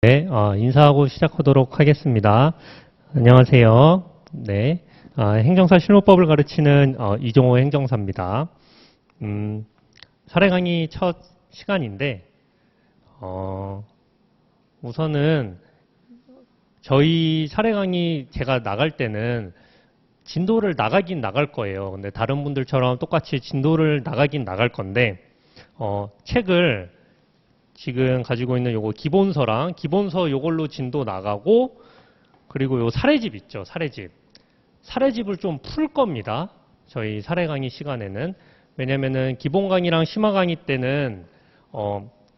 네, 인사하고 시작하도록 하겠습니다. 안녕하세요. 네, 행정사 실무법을 가르치는 이종호 행정사입니다. 사례 강의 첫 시간인데 우선은 저희 사례 강의 제가 나갈 때는 진도를 나가긴 나갈 거예요. 근데 다른 분들처럼 똑같이 진도를 나가긴 나갈 건데 책을 지금 가지고 있는 요거 기본서랑 기본서 요걸로 진도 나가고 그리고 요 사례집 있죠. 사례집을 좀 풀 겁니다. 저희 사례 강의 시간에는. 왜냐면은 기본 강의랑 심화 강의 때는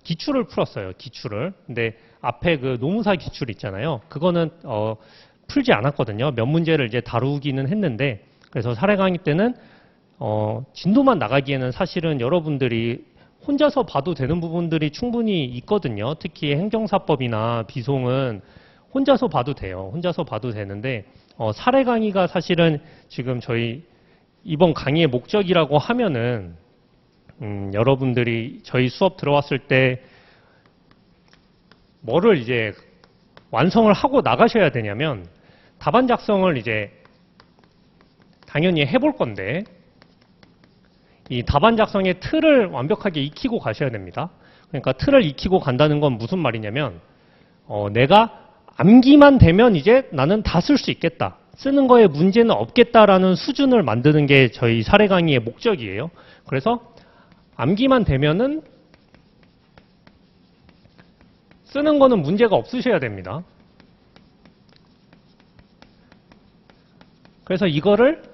기출을 풀었어요. 기출을. 근데 앞에 그 노무사 기출 있잖아요. 그거는 풀지 않았거든요. 몇 문제를 이제 다루기는 했는데 그래서 사례 강의 때는 진도만 나가기에는 사실은 여러분들이 혼자서 봐도 되는 부분들이 충분히 있거든요. 특히 행정사법이나 비송은 혼자서 봐도 돼요. 혼자서 봐도 되는데 사례 강의가 사실은 지금 저희 이번 강의의 목적이라고 하면은 여러분들이 저희 수업 들어왔을 때 뭐를 이제 완성을 하고 나가셔야 되냐면 답안 작성을 이제 당연히 해볼 건데 이 답안 작성의 틀을 완벽하게 익히고 가셔야 됩니다. 그러니까 틀을 익히고 간다는 건 무슨 말이냐면 내가 암기만 되면 이제 나는 다 쓸 수 있겠다. 쓰는 거에 문제는 없겠다라는 수준을 만드는 게 저희 사례 강의의 목적이에요. 그래서 암기만 되면은 쓰는 거는 문제가 없으셔야 됩니다. 그래서 이거를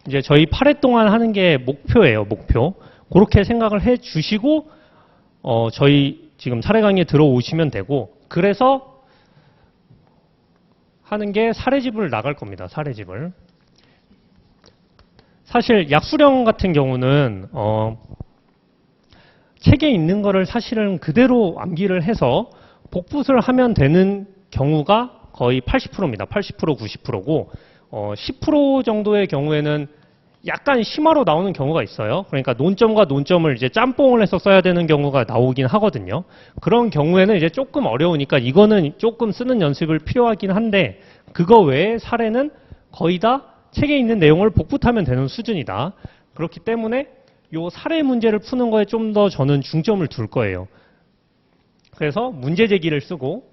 이제 저희 8회 동안 하는 게 목표예요, 목표. 그렇게 생각을 해 주시고, 저희 지금 사례 강의에 들어오시면 되고, 그래서 하는 게 사례집을 나갈 겁니다, 사례집을. 사실 약수령 같은 경우는, 책에 있는 거를 사실은 그대로 암기를 해서 복붙을 하면 되는 경우가 거의 80%입니다. 80%, 90%고, 10% 정도의 경우에는 약간 심화로 나오는 경우가 있어요. 그러니까 논점과 논점을 이제 짬뽕을 해서 써야 되는 경우가 나오긴 하거든요. 그런 경우에는 이제 조금 어려우니까 이거는 조금 쓰는 연습을 필요하긴 한데 그거 외에 사례는 거의 다 책에 있는 내용을 복붙하면 되는 수준이다. 그렇기 때문에 요 사례 문제를 푸는 거에 좀 더 저는 중점을 둘 거예요. 그래서 문제 제기를 쓰고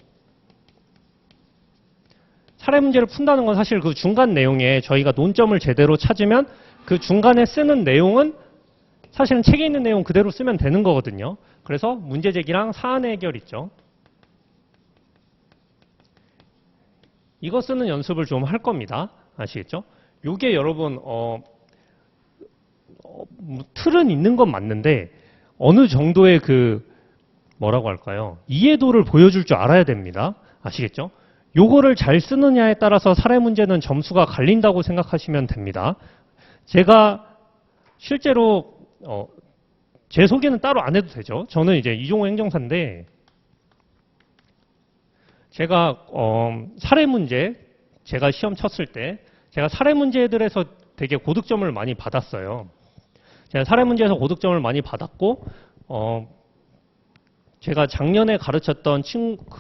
사례 문제를 푼다는 건 사실 그 중간 내용에 저희가 논점을 제대로 찾으면 그 중간에 쓰는 내용은 사실은 책에 있는 내용 그대로 쓰면 되는 거거든요. 그래서 문제 제기랑 사안 해결 있죠. 이거 쓰는 연습을 좀 할 겁니다. 아시겠죠? 요게 여러분 틀은 있는 건 맞는데 어느 정도의 그 뭐라고 할까요? 이해도를 보여줄 줄 알아야 됩니다. 아시겠죠? 요거를 잘 쓰느냐에 따라서 사례 문제는 점수가 갈린다고 생각하시면 됩니다. 제가 실제로 제 소개는 따로 안 해도 되죠. 저는 이제 이종호 행정사인데 제가 사례 문제 제가 시험 쳤을 때 제가 사례 문제들에서 되게 고득점을 많이 받았어요. 제가 사례 문제에서 고득점을 많이 받았고 제가 작년에 가르쳤던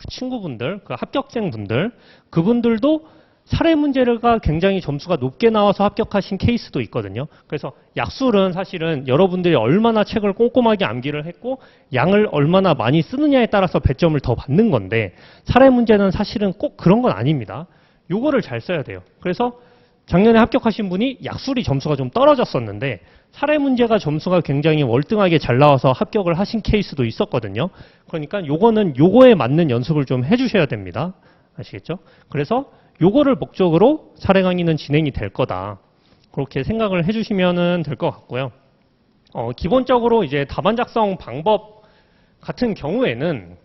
친구분들, 그 합격생분들, 그분들도 사례 문제가 굉장히 점수가 높게 나와서 합격하신 케이스도 있거든요. 그래서 약술은 사실은 여러분들이 얼마나 책을 꼼꼼하게 암기를 했고 양을 얼마나 많이 쓰느냐에 따라서 배점을 더 받는 건데 사례 문제는 사실은 꼭 그런 건 아닙니다. 요거를 잘 써야 돼요. 그래서 작년에 합격하신 분이 약술이 점수가 좀 떨어졌었는데 사례 문제가 점수가 굉장히 월등하게 잘 나와서 합격을 하신 케이스도 있었거든요. 그러니까 요거는 요거에 맞는 연습을 좀 해주셔야 됩니다. 아시겠죠? 그래서 요거를 목적으로 사례 강의는 진행이 될 거다. 그렇게 생각을 해주시면 될 것 같고요. 기본적으로 이제 답안 작성 방법 같은 경우에는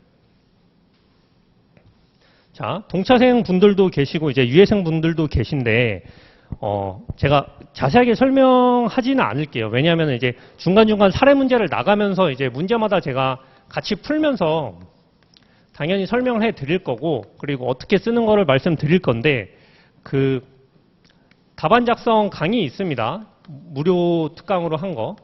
자, 동차생 분들도 계시고 이제 유예생 분들도 계신데 제가 자세하게 설명하지는 않을게요. 왜냐하면 이제 중간중간 사례 문제를 나가면서 이제 문제마다 제가 같이 풀면서 당연히 설명을 해 드릴 거고 그리고 어떻게 쓰는 거를 말씀드릴 건데 그 답안 작성 강의 있습니다. 무료 특강으로 한 거.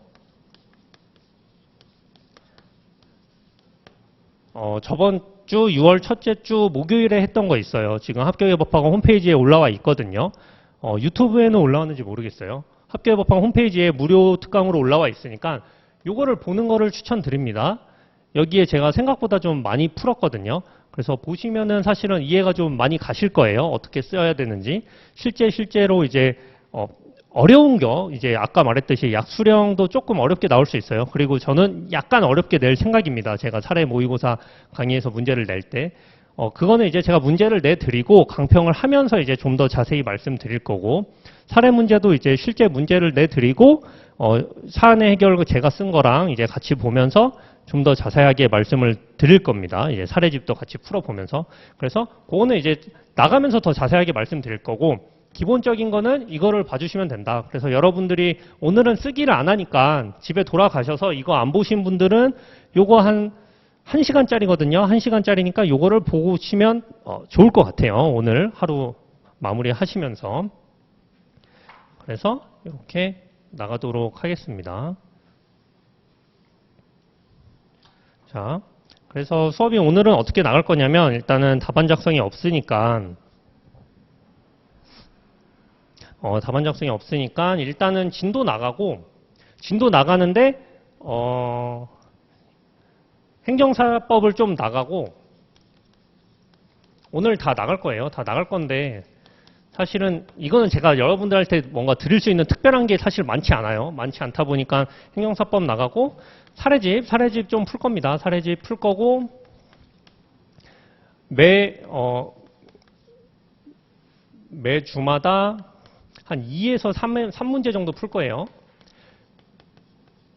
저번 주 6월 첫째 주 목요일에 했던 거 있어요. 지금 합격의 법학원 홈페이지에 올라와 있거든요. 유튜브에는 올라왔는지 모르겠어요. 합격의 법학원 홈페이지에 무료 특강으로 올라와 있으니까 요거를 보는 거를 추천드립니다. 여기에 제가 생각보다 좀 많이 풀었거든요. 그래서 보시면은 사실은 이해가 좀 많이 가실 거예요. 어떻게 써야 되는지. 실제로 이제 어려운 거, 이제 아까 말했듯이 약수령도 조금 어렵게 나올 수 있어요. 그리고 저는 약간 어렵게 낼 생각입니다. 제가 사례 모의고사 강의에서 문제를 낼 때. 그거는 이제 제가 문제를 내드리고 강평을 하면서 이제 좀 더 자세히 말씀드릴 거고, 사례 문제도 이제 실제 문제를 내드리고, 사안의 해결 제가 쓴 거랑 이제 같이 보면서 좀 더 자세하게 말씀을 드릴 겁니다. 이제 사례집도 같이 풀어보면서. 그래서 그거는 이제 나가면서 더 자세하게 말씀드릴 거고, 기본적인 거는 이거를 봐주시면 된다. 그래서 여러분들이 오늘은 쓰기를 안 하니까 집에 돌아가셔서 이거 안 보신 분들은 요거 한 1시간짜리거든요. 1시간짜리니까 요거를 보고 치면 좋을 것 같아요. 오늘 하루 마무리 하시면서. 그래서 이렇게 나가도록 하겠습니다. 자, 그래서 수업이 오늘은 어떻게 나갈 거냐면 일단은 답안 작성이 없으니까 답안 작성이 없으니까 일단은 진도 나가고, 진도 나가는데 행정사법을 좀 나가고, 오늘 다 나갈 거예요. 다 나갈 건데 사실은 이거는 제가 여러분들한테 뭔가 드릴 수 있는 특별한 게 사실 많지 않아요. 많지 않다 보니까 행정사법 나가고, 사례집 좀 풀 겁니다. 사례집 풀 거고, 매 주마다 한 2에서 3문제 정도 풀 거예요.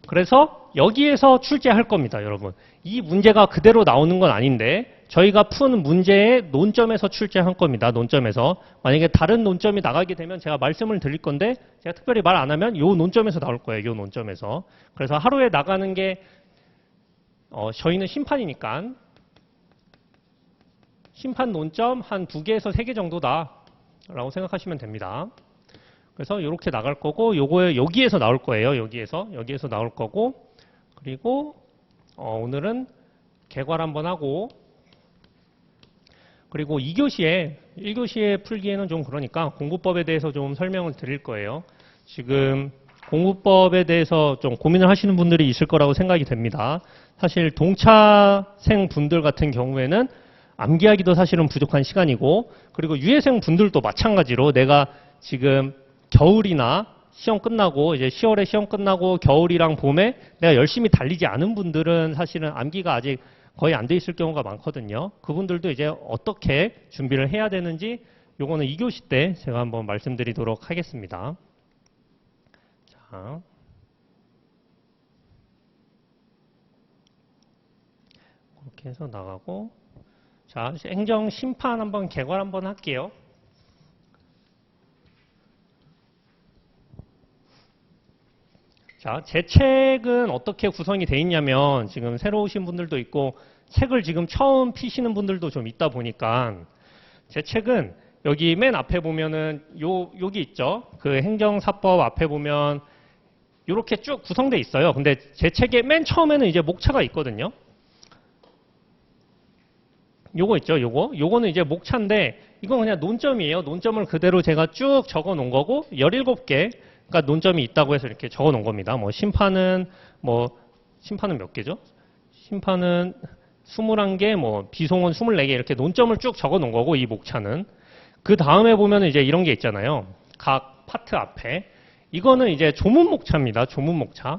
그래서 여기에서 출제할 겁니다, 여러분. 이 문제가 그대로 나오는 건 아닌데 저희가 푼 문제의 논점에서 출제할 겁니다. 논점에서. 만약에 다른 논점이 나가게 되면 제가 말씀을 드릴 건데 제가 특별히 말 안 하면 요 논점에서 나올 거예요. 요 논점에서. 그래서 하루에 나가는 게 저희는 심판이니까 심판 논점 한 2개에서 3개 정도다 라고 생각하시면 됩니다. 그래서 이렇게 나갈 거고, 요거에 여기에서 나올 거예요. 여기에서 나올 거고, 그리고 오늘은 개괄 한번 하고, 그리고 1교시에 풀기에는 좀 그러니까 공부법에 대해서 좀 설명을 드릴 거예요. 지금 공부법에 대해서 좀 고민을 하시는 분들이 있을 거라고 생각이 됩니다. 사실 동차생 분들 같은 경우에는 암기하기도 사실은 부족한 시간이고, 그리고 유예생 분들도 마찬가지로 내가 지금 겨울이나 시험 끝나고 이제 10월에 시험 끝나고 겨울이랑 봄에 내가 열심히 달리지 않은 분들은 사실은 암기가 아직 거의 안 돼 있을 경우가 많거든요. 그분들도 이제 어떻게 준비를 해야 되는지 요거는 2교시 때 제가 한번 말씀드리도록 하겠습니다. 자. 이렇게 해서 나가고, 자, 행정 심판 한번 개괄 한번 할게요. 자, 제 책은 어떻게 구성이 돼 있냐면 지금 새로 오신 분들도 있고 책을 지금 처음 피시는 분들도 좀 있다 보니까 제 책은 여기 맨 앞에 보면은 여기 있죠. 그 행정사법 앞에 보면 이렇게 쭉 구성돼 있어요. 근데 제 책의 맨 처음에는 이제 목차가 있거든요. 요거 있죠, 요거는 이제 목차인데 이건 그냥 논점이에요. 논점을 그대로 제가 쭉 적어 놓은 거고 17개 그러니까 논점이 있다고 해서 이렇게 적어 놓은 겁니다. 심판은 몇 개죠? 심판은 21개, 비송은 24개 이렇게 논점을 쭉 적어 놓은 거고 이 목차는. 그 다음에 보면 이제 이런 게 있잖아요. 각 파트 앞에. 이거는 이제 조문 목차입니다. 조문 목차.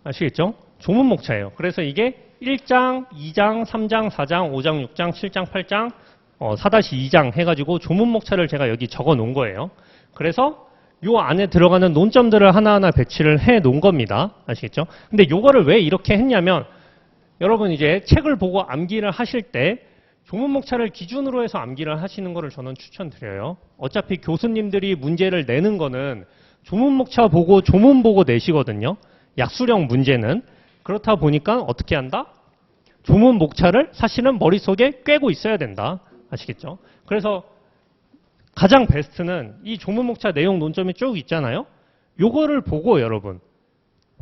아시겠죠? 조문 목차예요. 그래서 이게 1장, 2장, 3장, 4장, 5장, 6장, 7장, 8장, 4-2장 해가지고 조문 목차를 제가 여기 적어 놓은 거예요. 그래서 요 안에 들어가는 논점들을 하나하나 배치를 해 놓은 겁니다. 아시겠죠? 근데 요거를 왜 이렇게 했냐면 여러분 이제 책을 보고 암기를 하실 때 조문 목차를 기준으로 해서 암기를 하시는 거를 저는 추천드려요. 어차피 교수님들이 문제를 내는 거는 조문 목차 보고 조문 보고 내시거든요. 약수령 문제는. 그렇다 보니까 어떻게 한다? 조문 목차를 사실은 머릿속에 꿰고 있어야 된다. 아시겠죠? 그래서 가장 베스트는 이 조문 목차 내용 논점이 쭉 있잖아요. 요거를 보고 여러분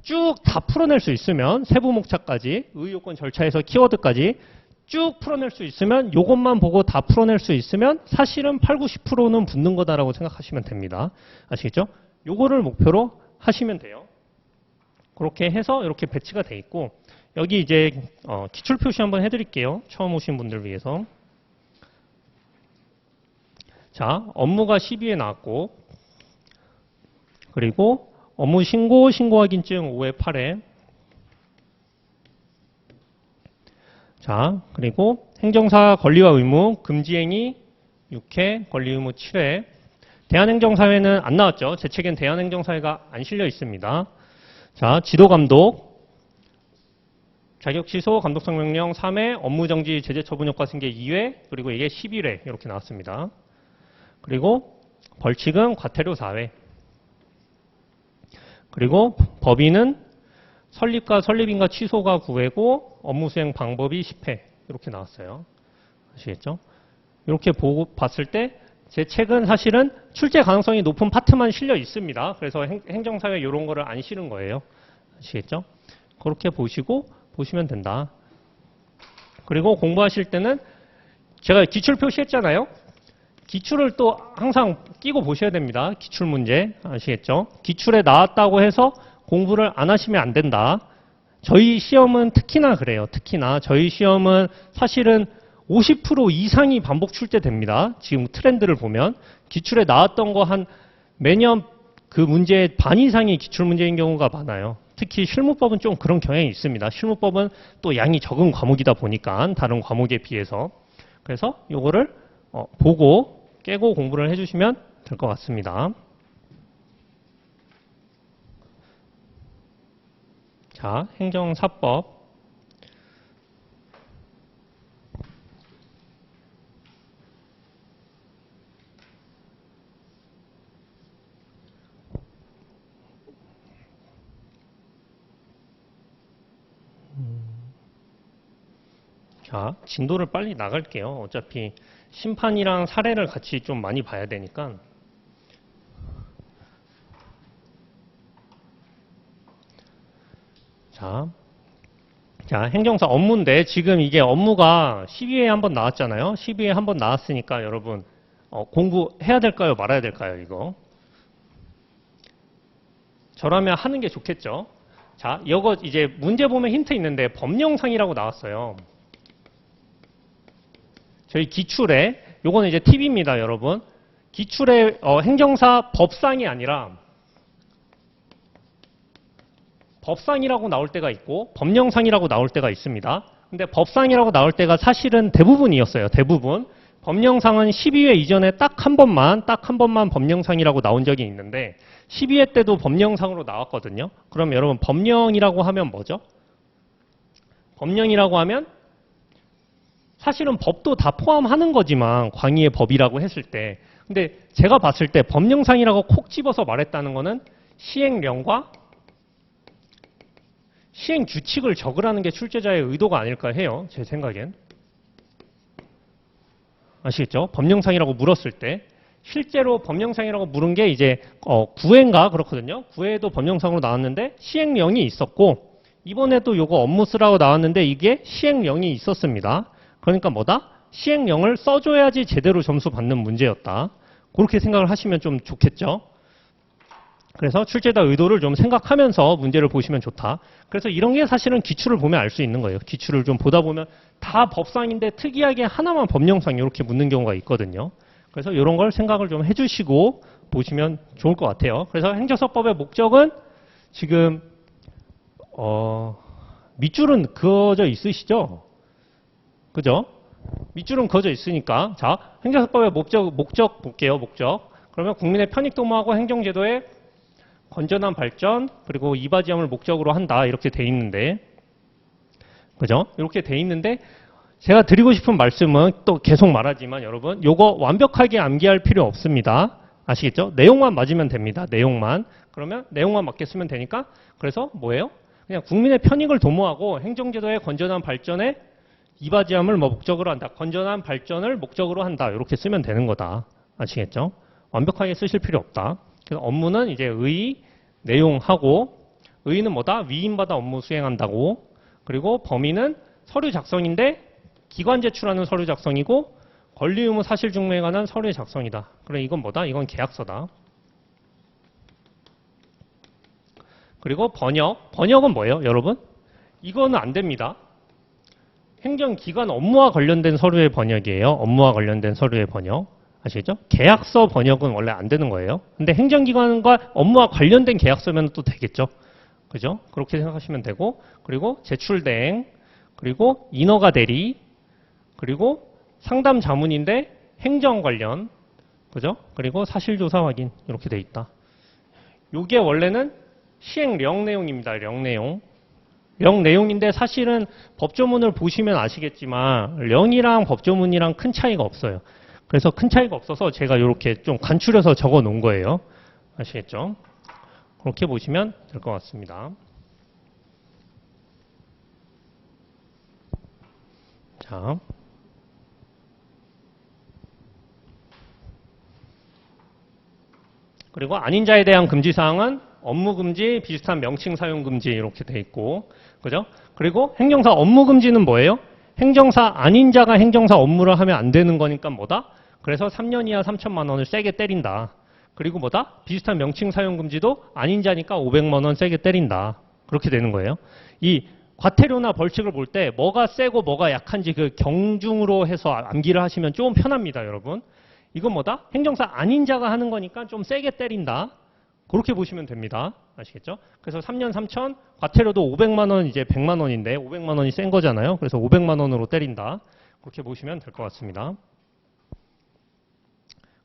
쭉 다 풀어낼 수 있으면 세부 목차까지 의요건 절차에서 키워드까지 쭉 풀어낼 수 있으면 요것만 보고 다 풀어낼 수 있으면 사실은 8, 90%는 붙는 거다라고 생각하시면 됩니다. 아시겠죠? 요거를 목표로 하시면 돼요. 그렇게 해서 이렇게 배치가 돼 있고 여기 이제 기출 표시 한번 해드릴게요. 처음 오신 분들 위해서. 자, 업무가 12회 나왔고 그리고 업무 신고, 신고 확인증 5회 8회. 자, 그리고 행정사 권리와 의무, 금지행위 6회, 권리 의무 7회. 대한행정사회는 안 나왔죠. 제 책엔 대한행정사회가 안 실려 있습니다. 자, 지도감독, 자격 취소, 감독성 명령 3회, 업무정지 제재 처분 효과 승계 2회, 그리고 이게 11회 이렇게 나왔습니다. 그리고 벌칙은 과태료 4회. 그리고 법인은 설립과 설립인가 취소가 9회고 업무 수행 방법이 10회 이렇게 나왔어요. 아시겠죠? 이렇게 보고 봤을 때 제 책은 사실은 출제 가능성이 높은 파트만 실려 있습니다. 그래서 행정사회 이런 거를 안 실은 거예요. 아시겠죠? 그렇게 보시면 된다. 그리고 공부하실 때는 제가 기출 표시했잖아요. 기출을 또 항상 끼고 보셔야 됩니다. 기출 문제 아시겠죠? 기출에 나왔다고 해서 공부를 안 하시면 안 된다. 저희 시험은 특히나 그래요. 특히나 저희 시험은 사실은 50% 이상이 반복 출제됩니다. 지금 트렌드를 보면 기출에 나왔던 거 한 매년 그 문제의 반 이상이 기출 문제인 경우가 많아요. 특히 실무법은 좀 그런 경향이 있습니다. 실무법은 또 양이 적은 과목이다 보니까 다른 과목에 비해서 그래서 요거를 보고 깨고 공부를 해주시면 될 것 같습니다. 자, 행정사법. 자, 진도를 빨리 나갈게요. 어차피 심판이랑 사례를 같이 좀 많이 봐야 되니까. 자, 행정사 업무인데 지금 이게 업무가 12회에 한번 나왔잖아요. 12회에 한번 나왔으니까 여러분 공부해야 될까요? 말아야 될까요? 이거. 저라면 하는 게 좋겠죠. 자, 이거 이제 문제 보면 힌트 있는데 법령상이라고 나왔어요. 저희 기출에 요거는 이제 팁입니다, 여러분. 기출에 행정사 법상이 아니라 법상이라고 나올 때가 있고 법령상이라고 나올 때가 있습니다. 근데 법상이라고 나올 때가 사실은 대부분이었어요. 대부분. 법령상은 12회 이전에 딱 한 번만 법령상이라고 나온 적이 있는데 12회 때도 법령상으로 나왔거든요. 그럼 여러분 법령이라고 하면 뭐죠? 법령이라고 하면 사실은 법도 다 포함하는 거지만 광의의 법이라고 했을 때 근데 제가 봤을 때 법령상이라고 콕 집어서 말했다는 거는 시행령과 시행 규칙을 적으라는 게 출제자의 의도가 아닐까 해요. 제 생각엔. 아시겠죠? 법령상이라고 물었을 때 실제로 법령상이라고 물은 게 이제 9회인가 그렇거든요. 9회에도 법령상으로 나왔는데 시행령이 있었고 이번에도 요거 업무 쓰라고 나왔는데 이게 시행령이 있었습니다. 그러니까 뭐다? 시행령을 써줘야지 제대로 점수 받는 문제였다. 그렇게 생각을 하시면 좀 좋겠죠. 그래서 출제자 의도를 좀 생각하면서 문제를 보시면 좋다. 그래서 이런 게 사실은 기출을 보면 알 수 있는 거예요. 기출을 좀 보다 보면 다 법상인데 특이하게 하나만 법령상 이렇게 묻는 경우가 있거든요. 그래서 이런 걸 생각을 좀 해주시고 보시면 좋을 것 같아요. 그래서 행정사법의 목적은 지금 밑줄은 그어져 있으시죠? 그죠? 밑줄은 그어져 있으니까 자 행정사법의 목적 볼게요. 목적. 그러면 국민의 편익 도모하고 행정제도의 건전한 발전 그리고 이바지함을 목적으로 한다 이렇게 돼 있는데 그죠? 이렇게 돼 있는데 제가 드리고 싶은 말씀은 또 계속 말하지만 여러분 요거 완벽하게 암기할 필요 없습니다. 아시겠죠? 내용만 맞으면 됩니다. 내용만. 그러면 내용만 맞게 쓰면 되니까 그래서 뭐예요? 그냥 국민의 편익을 도모하고 행정제도의 건전한 발전에 이바지함을 목적으로 한다. 건전한 발전을 목적으로 한다. 이렇게 쓰면 되는 거다. 아시겠죠? 완벽하게 쓰실 필요 없다. 그래서 업무는 이제 의, 내용하고 의의는 뭐다? 위임받아 업무 수행한다고. 그리고 범위는 서류 작성인데 기관 제출하는 서류 작성이고 권리 의무 사실 증명에 관한 서류의 작성이다. 그래 이건 뭐다? 이건 계약서다. 그리고 번역은 뭐예요, 여러분? 이거는 안 됩니다. 행정기관 업무와 관련된 서류의 번역이에요. 업무와 관련된 서류의 번역. 아시겠죠? 계약서 번역은 원래 안 되는 거예요. 근데 행정기관과 업무와 관련된 계약서면 또 되겠죠. 그죠? 그렇게 생각하시면 되고, 그리고 제출대행, 그리고 인허가 대리, 그리고 상담 자문인데 행정 관련, 그죠? 그리고 사실조사 확인 이렇게 돼 있다. 이게 원래는 시행령 내용입니다. 령 내용. 령 내용인데 사실은 법조문을 보시면 아시겠지만 령이랑 법조문이랑 큰 차이가 없어요. 그래서 큰 차이가 없어서 제가 이렇게 좀 간추려서 적어 놓은 거예요. 아시겠죠? 그렇게 보시면 될 것 같습니다. 자. 그리고 아닌 자에 대한 금지 사항은 업무 금지, 비슷한 명칭 사용 금지 이렇게 돼 있고, 그죠? 그리고 행정사 업무 금지는 뭐예요? 행정사 아닌 자가 행정사 업무를 하면 안 되는 거니까 뭐다? 그래서 3년 이하 3천만 원을 세게 때린다. 그리고 뭐다? 비슷한 명칭 사용 금지도 아닌 자니까 500만 원 세게 때린다. 그렇게 되는 거예요. 이 과태료나 벌칙을 볼 때 뭐가 세고 뭐가 약한지 그 경중으로 해서 암기를 하시면 좀 편합니다, 여러분. 이건 뭐다? 행정사 아닌 자가 하는 거니까 좀 세게 때린다. 그렇게 보시면 됩니다. 아시겠죠? 그래서 3년 3천, 과태료도 500만 원 이제 100만 원인데 500만 원이 센 거잖아요. 그래서 500만 원으로 때린다. 그렇게 보시면 될 것 같습니다.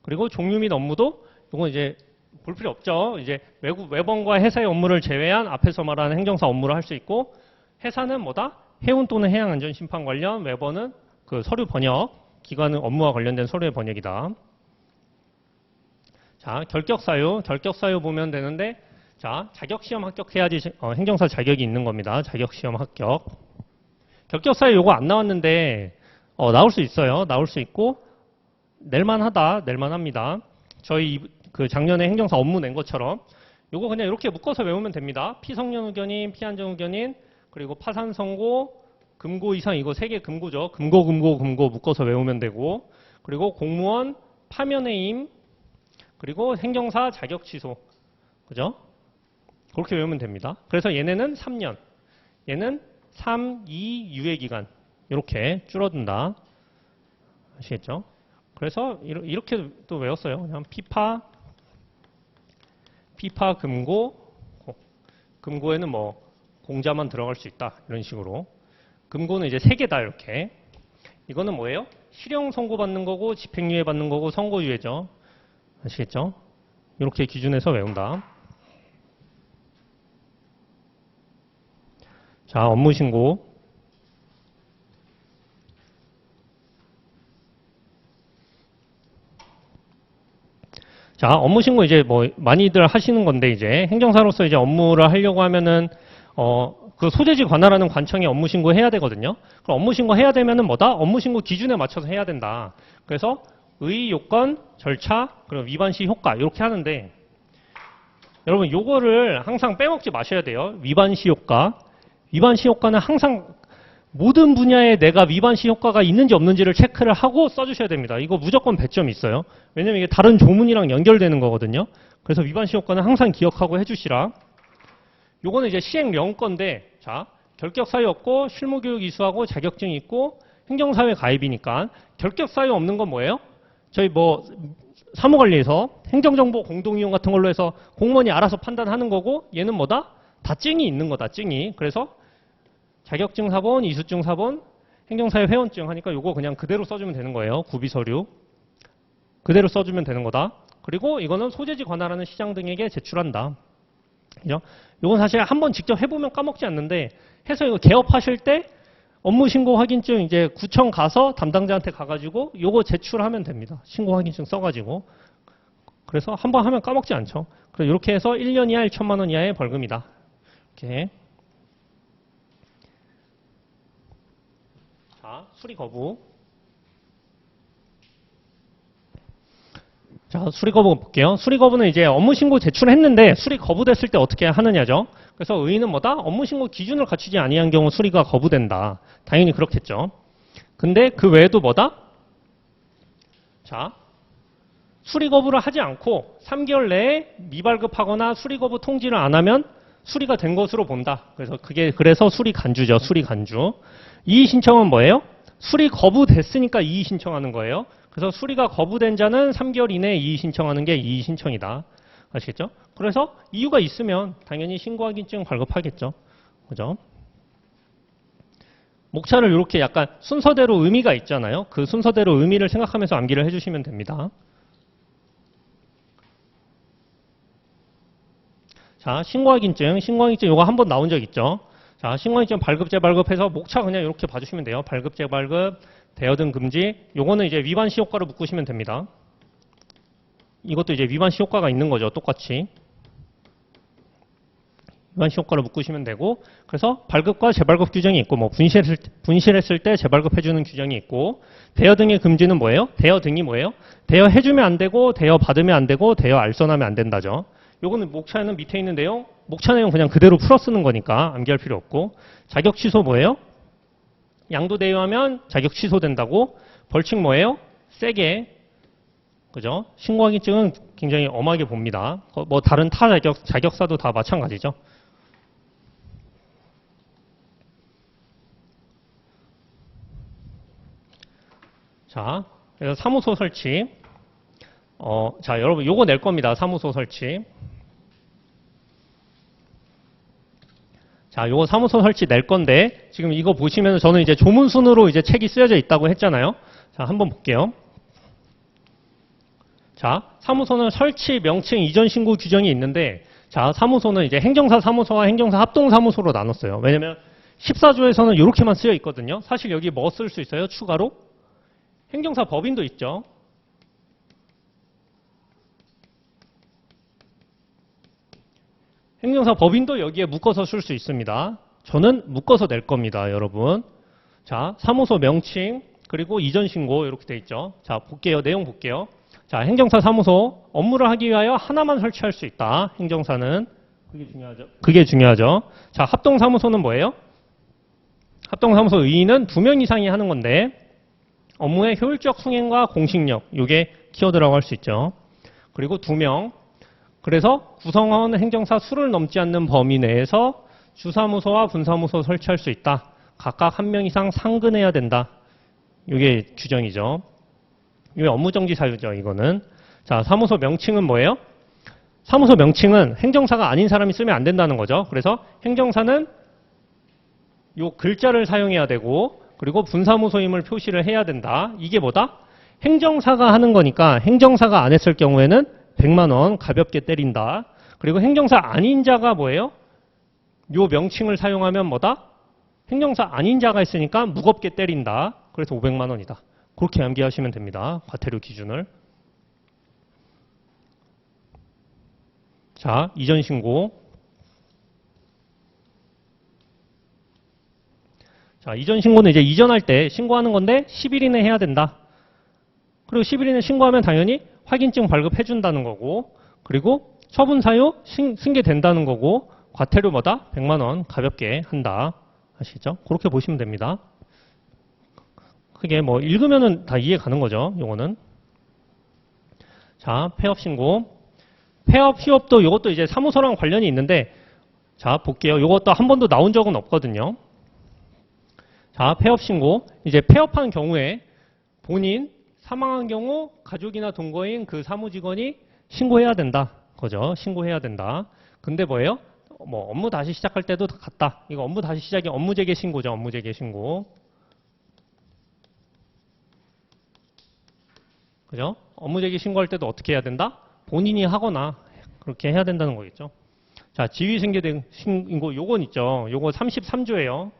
그리고 종류 및 업무도 이건 이제 볼 필요 없죠. 이제 외번과 회사의 업무를 제외한 앞에서 말하는 행정사 업무를 할 수 있고 회사는 뭐다? 해운 또는 해양안전심판 관련, 외번은 그 서류 번역, 기관은 업무와 관련된 서류의 번역이다. 자, 결격사유 보면 되는데, 자, 자격시험 합격해야지 행정사 자격이 있는 겁니다. 자격시험 합격. 결격사유 요거 안 나왔는데, 나올 수 있어요. 나올 수 있고, 낼만합니다. 저희 그 작년에 행정사 업무 낸 것처럼, 요거 그냥 이렇게 묶어서 외우면 됩니다. 피성년 의견인, 피안전 의견인, 그리고 파산 선고, 금고 이상 이거 3개 금고죠. 금고 묶어서 외우면 되고, 그리고 공무원 파면해임, 그리고 행정사 자격 취소. 그죠? 그렇게 외우면 됩니다. 그래서 얘네는 3년. 얘는 3, 2 유예기간. 이렇게 줄어든다. 아시겠죠? 그래서 이렇게 또 외웠어요. 그냥 피파 금고. 금고에는 뭐 공자만 들어갈 수 있다. 이런 식으로. 금고는 이제 3개다. 이렇게. 이거는 뭐예요? 실형 선고받는 거고 집행유예 받는 거고 선고유예죠. 아시겠죠? 이렇게 기준에서 외운다. 자, 업무신고. 자, 업무신고 이제 뭐 많이들 하시는 건데 이제 행정사로서 이제 업무를 하려고 하면은 그 소재지 관할하는 관청에 업무신고 해야 되거든요. 그럼 업무신고 해야 되면은 뭐다? 업무신고 기준에 맞춰서 해야 된다. 그래서 의, 요건, 절차, 그리고 위반 시 효과 이렇게 하는데 여러분 요거를 항상 빼먹지 마셔야 돼요. 위반 시 효과. 위반 시 효과는 항상 모든 분야에 내가 위반 시 효과가 있는지 없는지를 체크를 하고 써주셔야 됩니다. 이거 무조건 배점이 있어요. 왜냐면 이게 다른 조문이랑 연결되는 거거든요. 그래서 위반 시 효과는 항상 기억하고 해주시라. 요거는 이제 시행령 건데 자 결격 사유 없고 실무교육 이수하고 자격증이 있고 행정사회 가입이니까 결격 사유 없는 건 뭐예요? 저희 뭐 사무관리에서 행정정보 공동이용 같은 걸로 해서 공무원이 알아서 판단하는 거고 얘는 뭐다? 다 증이 있는 거다. 증이. 그래서 자격증 사본, 이수증 사본, 행정사회 회원증 하니까 요거 그냥 그대로 써주면 되는 거예요. 구비서류. 그대로 써주면 되는 거다. 그리고 이거는 소재지 관할하는 시장 등에게 제출한다. 그죠? 요건 사실 한번 직접 해보면 까먹지 않는데 해서 이거 개업하실 때 업무 신고 확인증 이제 구청 가서 담당자한테 가가지고 요거 제출하면 됩니다. 신고 확인증 써가지고. 그래서 한번 하면 까먹지 않죠. 그래서 이렇게 해서 1년 이하 1천만 원 이하의 벌금이다. 이렇게. 자, 수리 거부. 자, 자, 수리 거부 볼게요. 수리 거부는 이제 업무 신고 제출했는데 수리 거부됐을 때 어떻게 하느냐죠. 그래서 의의는 뭐다? 업무 신고 기준을 갖추지 아니한 경우 수리가 거부된다. 당연히 그렇겠죠. 근데 그 외에도 뭐다? 자, 수리 거부를 하지 않고 3개월 내에 미발급하거나 수리 거부 통지를 안 하면 수리가 된 것으로 본다. 그래서 수리 간주죠. 수리 간주. 이의 신청은 뭐예요? 수리 거부됐으니까 이의 신청하는 거예요. 그래서 수리가 거부된 자는 3개월 이내에 이의 신청하는 게 이의 신청이다. 아시겠죠? 그래서 이유가 있으면 당연히 신고확인증 발급하겠죠. 그죠? 목차를 이렇게 약간 순서대로 의미가 있잖아요. 그 순서대로 의미를 생각하면서 암기를 해주시면 됩니다. 자, 신고확인증 이거 한번 나온 적 있죠. 자, 신고확인증 발급, 재발급해서 목차 그냥 이렇게 봐주시면 돼요. 발급, 재발급, 대여등 금지. 요거는 이제 위반 시효과로 묶으시면 됩니다. 이것도 이제 위반 시효과가 있는 거죠. 똑같이. 위반 시효과로 묶으시면 되고, 그래서 발급과 재발급 규정이 있고, 뭐 분실했을 때 재발급해주는 규정이 있고, 대여 등의 금지는 뭐예요? 대여 등이 뭐예요? 대여해주면 안 되고, 대여 받으면 안 되고, 대여 알선하면 안 된다죠. 요거는 목차에는 밑에 있는 내용, 목차 내용 그냥 그대로 풀어 쓰는 거니까 암기할 필요 없고, 자격 취소 뭐예요? 양도 대여하면 자격 취소된다고. 벌칙 뭐예요? 세게. 그죠? 신고확인증은 굉장히 엄하게 봅니다. 뭐 다른 자격사도 다 마찬가지죠. 자, 그래서 사무소 설치. 자, 여러분 요거 낼 겁니다. 사무소 설치. 자, 요거 사무소 설치 낼 건데, 지금 이거 보시면 저는 이제 조문순으로 이제 책이 쓰여져 있다고 했잖아요. 자, 한번 볼게요. 자, 사무소는 설치, 명칭, 이전 신고 규정이 있는데, 자, 사무소는 이제 행정사 사무소와 행정사 합동 사무소로 나눴어요. 왜냐면 14조에서는 이렇게만 쓰여 있거든요. 사실 여기 뭐 쓸 수 있어요? 추가로? 행정사 법인도 있죠. 행정사 법인도 여기에 묶어서 쓸 수 있습니다. 저는 묶어서 낼 겁니다, 여러분. 자, 사무소 명칭, 그리고 이전 신고 이렇게 돼 있죠. 자, 볼게요. 내용 볼게요. 자, 행정사 사무소 업무를 하기 위하여 하나만 설치할 수 있다. 행정사는 그게 중요하죠. 자, 합동 사무소는 뭐예요? 합동 사무소 의의는 2명 이상이 하는 건데 업무의 효율적 수행과 공식력, 이게 키워드라고 할 수 있죠. 그리고 2명. 그래서 구성원 행정사 수를 넘지 않는 범위 내에서 주사무소와 분사무소 설치할 수 있다. 각각 1명 이상 상근해야 된다. 이게 규정이죠. 이게 업무정지 사유죠, 이거는. 자, 사무소 명칭은 뭐예요? 사무소 명칭은 행정사가 아닌 사람이 쓰면 안 된다는 거죠. 그래서 행정사는 요 글자를 사용해야 되고, 그리고 분사무소임을 표시를 해야 된다. 이게 뭐다? 행정사가 하는 거니까 행정사가 안 했을 경우에는 100만 원 가볍게 때린다. 그리고 행정사 아닌 자가 뭐예요? 요 명칭을 사용하면 뭐다? 행정사 아닌 자가 있으니까 무겁게 때린다. 그래서 500만 원이다. 그렇게 암기하시면 됩니다. 과태료 기준을. 자, 이전 신고. 자, 이전 신고는 이제 이전할 때 신고하는 건데 10일 이내 해야 된다. 그리고 10일 이내 신고하면 당연히 확인증 발급해준다는 거고, 그리고 처분 사유 승계된다는 거고, 과태료 뭐다? 100만 원 가볍게 한다. 아시죠? 그렇게 보시면 됩니다. 크게 뭐 읽으면은 다 이해 가는 거죠. 요거는. 자, 폐업 신고. 폐업 휴업도 요것도 이제 사무소랑 관련이 있는데, 자, 볼게요. 요것도 한 번도 나온 적은 없거든요. 자, 폐업 신고. 이제 폐업한 경우에 본인 사망한 경우 가족이나 동거인 그 사무직원이 신고해야 된다. 그죠? 신고해야 된다. 근데 뭐예요? 뭐 업무 다시 시작할 때도 같다. 이거 업무 다시 시작이 업무재개 신고죠. 업무재개 신고. 그죠? 업무재개 신고할 때도 어떻게 해야 된다? 본인이 하거나 그렇게 해야 된다는 거겠죠. 자, 지위승계된 신고 요건 있죠. 요거 33조예요.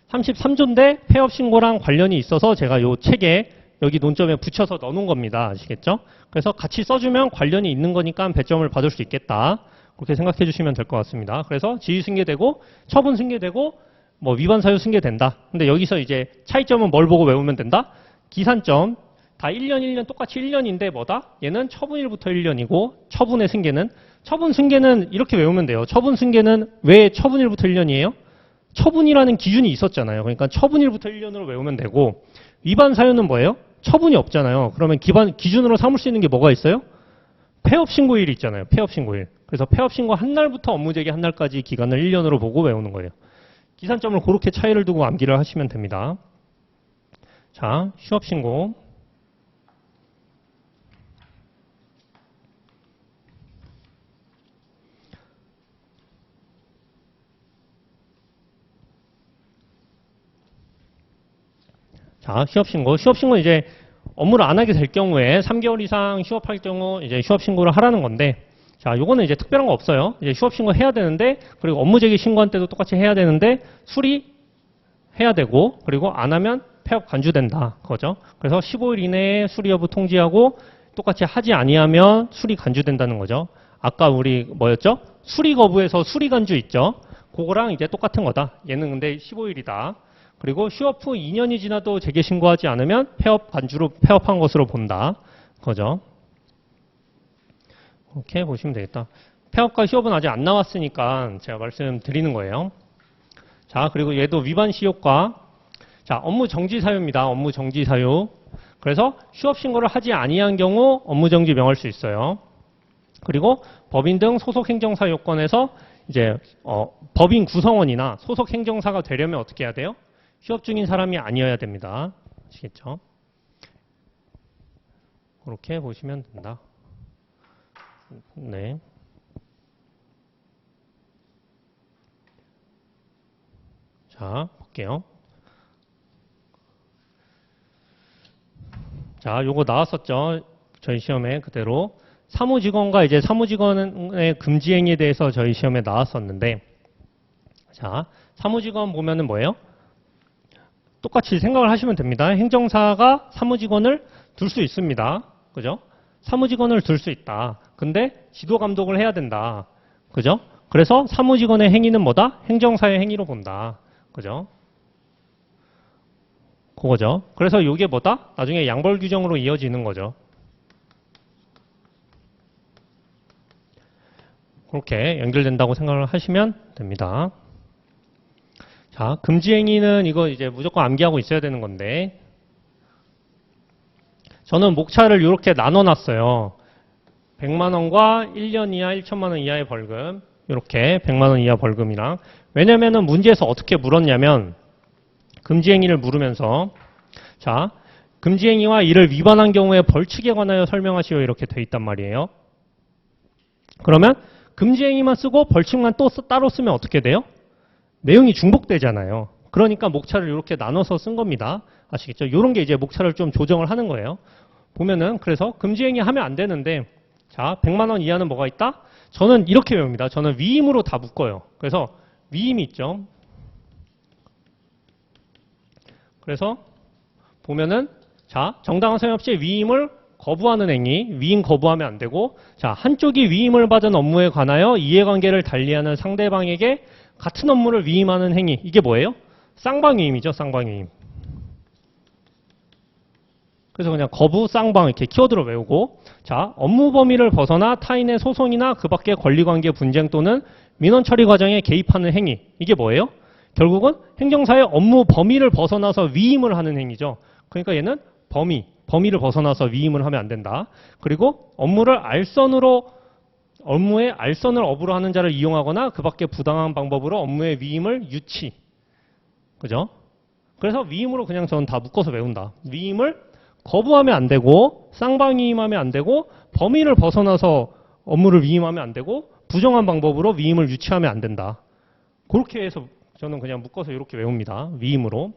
33조인데 폐업 신고랑 관련이 있어서 제가 요 책에 여기 논점에 붙여서 넣어놓은 겁니다. 아시겠죠? 그래서 같이 써주면 관련이 있는 거니까 배점을 받을 수 있겠다. 그렇게 생각해 주시면 될 것 같습니다. 그래서 지위 승계되고 처분 승계되고 뭐 위반 사유 승계된다. 근데 여기서 이제 차이점은 뭘 보고 외우면 된다? 기산점, 다 1년, 1년 똑같이 1년인데 뭐다? 얘는 처분일부터 1년이고 처분의 승계는 처분 승계는 이렇게 외우면 돼요. 처분 승계는 왜 처분일부터 1년이에요? 처분이라는 기준이 있었잖아요. 그러니까 처분일부터 1년으로 외우면 되고 위반 사유는 뭐예요? 처분이 없잖아요. 그러면 기준으로 삼을 수 있는 게 뭐가 있어요? 폐업 신고일이 있잖아요. 폐업 신고일. 그래서 폐업 신고 한 날부터 업무 제기 한 날까지 기간을 1년으로 보고 외우는 거예요. 기산점을 그렇게 차이를 두고 암기를 하시면 됩니다. 자, 휴업 신고. 자, 휴업신고. 휴업신고는 이제 업무를 안 하게 될 경우에 3개월 이상 휴업할 경우 이제 휴업신고를 하라는 건데, 자, 요거는 이제 특별한 거 없어요. 이제 휴업신고 해야 되는데, 그리고 업무제기 신고한 때도 똑같이 해야 되는데, 수리해야 되고, 그리고 안 하면 폐업 간주된다. 그거죠. 그래서 15일 이내에 수리 여부 통지하고, 똑같이 하지 아니하면 수리 간주된다는 거죠. 아까 우리 뭐였죠? 수리 거부에서 수리 간주 있죠? 그거랑 이제 똑같은 거다. 얘는 근데 15일이다. 그리고 휴업 후 2년이 지나도 재개 신고하지 않으면 폐업 간주로 폐업한 것으로 본다. 그거죠. 이렇게 보시면 되겠다. 폐업과 휴업은 아직 안 나왔으니까 제가 말씀드리는 거예요. 자, 그리고 얘도 위반 시효과. 자, 업무 정지 사유입니다. 업무 정지 사유. 그래서 휴업 신고를 하지 아니한 경우 업무 정지 명할 수 있어요. 그리고 법인 등 소속 행정사 요건에서 이제 법인 구성원이나 소속 행정사가 되려면 어떻게 해야 돼요? 휴업 중인 사람이 아니어야 됩니다. 아시겠죠? 그렇게 보시면 된다. 네. 자, 볼게요. 자, 요거 나왔었죠. 저희 시험에 그대로. 사무직원과 이제 사무직원의 금지행위에 대해서 저희 시험에 나왔었는데, 자, 사무직원 보면은 뭐예요? 똑같이 생각을 하시면 됩니다. 행정사가 사무직원을 둘 수 있습니다. 그죠? 사무직원을 둘 수 있다. 근데 지도 감독을 해야 된다. 그죠? 그래서 사무직원의 행위는 뭐다? 행정사의 행위로 본다. 그죠? 그거죠. 그래서 이게 뭐다? 나중에 양벌 규정으로 이어지는 거죠. 그렇게 연결된다고 생각을 하시면 됩니다. 자, 금지행위는 이거 이제 무조건 암기하고 있어야 되는 건데, 저는 목차를 이렇게 나눠놨어요. 100만 원과 1년 이하 1천만 원 이하의 벌금, 이렇게 100만 원 이하 벌금이랑. 왜냐면은 문제에서 어떻게 물었냐면, 금지행위를 물으면서, 자, 금지행위와 이를 위반한 경우에 벌칙에 관하여 설명하시오, 이렇게 돼 있단 말이에요. 그러면 금지행위만 쓰고 벌칙만 또 따로 쓰면 어떻게 돼요? 내용이 중복되잖아요. 그러니까 목차를 이렇게 나눠서 쓴 겁니다. 아시겠죠? 이런 게 이제 목차를 좀 조정을 하는 거예요. 보면은 그래서 금지행위 하면 안 되는데, 자, 100만 원 이하는 뭐가 있다? 저는 이렇게 외웁니다. 저는 위임으로 다 묶어요. 그래서 위임이 있죠. 그래서 보면은, 자, 정당한 사유 없이 위임을 거부하는 행위, 위임 거부하면 안 되고, 자, 한쪽이 위임을 받은 업무에 관하여 이해관계를 달리하는 상대방에게 같은 업무를 위임하는 행위, 이게 뭐예요? 쌍방위임이죠, 쌍방위임. 그래서 그냥 거부, 쌍방 이렇게 키워드로 외우고, 자, 업무 범위를 벗어나 타인의 소송이나 그 밖의 권리관계 분쟁 또는 민원 처리 과정에 개입하는 행위, 이게 뭐예요? 결국은 행정사의 업무 범위를 벗어나서 위임을 하는 행위죠. 그러니까 얘는 범위를 벗어나서 위임을 하면 안 된다. 그리고 업무의 알선을 업으로 하는 자를 이용하거나 그 밖에 부당한 방법으로 업무의 위임을 유치. 그죠? 그래서 위임으로 그냥 저는 다 묶어서 외운다. 위임을 거부하면 안 되고, 쌍방위임하면 안 되고, 범위를 벗어나서 업무를 위임하면 안 되고, 부정한 방법으로 위임을 유치하면 안 된다. 그렇게 해서 저는 그냥 묶어서 이렇게 외웁니다. 위임으로.